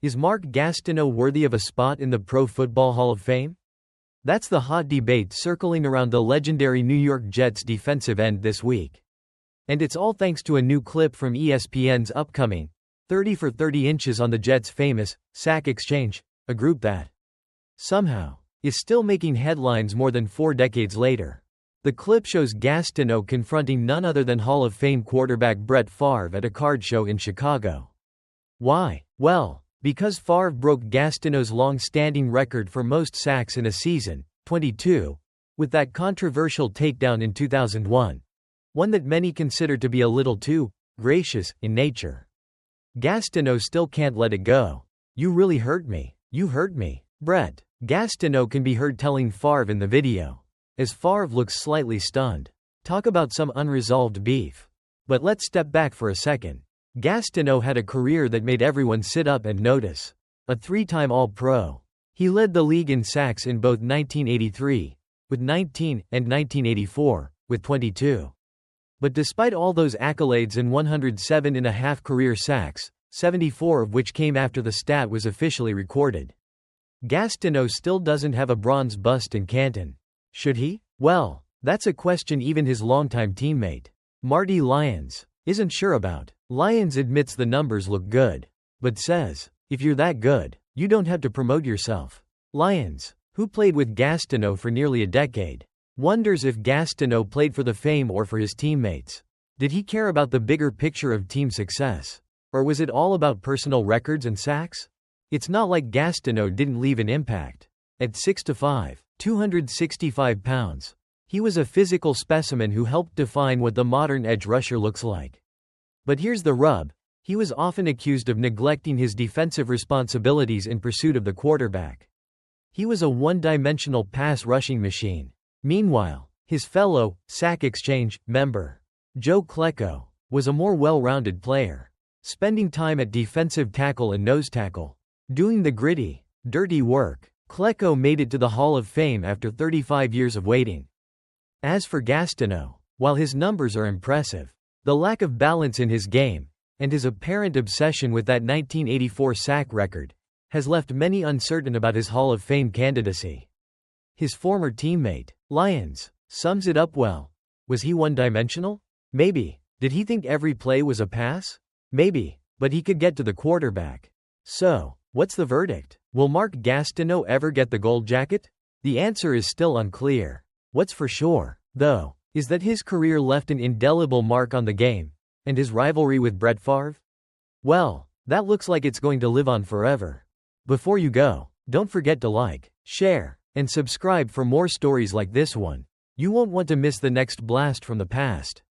Is Mark Gastineau worthy of a spot in the Pro Football Hall of Fame? That's the hot debate circling around the legendary New York Jets defensive end this week. And it's all thanks to a new clip from ESPN's upcoming 30 for 30 inches on the Jets' famous sack exchange, a group that somehow is still making headlines more than 4 decades later. The clip shows Gastineau confronting none other than Hall of Fame quarterback Brett Favre at a card show in Chicago. Why? Well, because Favre broke Gastineau's long-standing record for most sacks in a season, 22, with that controversial takedown in 2001. One that many consider to be a little too gracious in nature. Gastineau still can't let it go. "You really hurt me. You hurt me, Brett." Gastineau can be heard telling Favre in the video, as Favre looks slightly stunned. Talk about some unresolved beef. But let's step back for a second. Gastineau had a career that made everyone sit up and notice. A 3-time All-Pro. He led the league in sacks in both 1983, with 19, and 1984, with 22. But despite all those accolades and 107.5 career sacks, 74 of which came after the stat was officially recorded, Gastineau still doesn't have a bronze bust in Canton. Should he? Well, that's a question even his longtime teammate, Marty Lyons, isn't sure about. Lyons admits the numbers look good, but says, if you're that good, you don't have to promote yourself. Lyons, who played with Gastineau for nearly a decade, wonders if Gastineau played for the fame or for his teammates. Did he care about the bigger picture of team success? Or was it all about personal records and sacks? It's not like Gastineau didn't leave an impact. At 6'5", 265 pounds, he was a physical specimen who helped define what the modern edge rusher looks like. But here's the rub, he was often accused of neglecting his defensive responsibilities in pursuit of the quarterback. He was a one-dimensional pass-rushing machine. Meanwhile, his fellow sack exchange member, Joe Klecko, was a more well-rounded player, spending time at defensive tackle and nose tackle, doing the gritty, dirty work. Klecko made it to the Hall of Fame after 35 years of waiting. As for Gastineau, while his numbers are impressive, the lack of balance in his game, and his apparent obsession with that 1984 sack record, has left many uncertain about his Hall of Fame candidacy. His former teammate, Lyons, sums it up well. Was he one-dimensional? Maybe. Did he think every play was a pass? Maybe. But he could get to the quarterback. So, what's the verdict? Will Mark Gastineau ever get the gold jacket? The answer is still unclear. What's for sure, though, is that his career left an indelible mark on the game. And his rivalry with Brett Favre? Well, that looks like it's going to live on forever. Before you go, don't forget to like, share, and subscribe for more stories like this one. You won't want to miss the next blast from the past.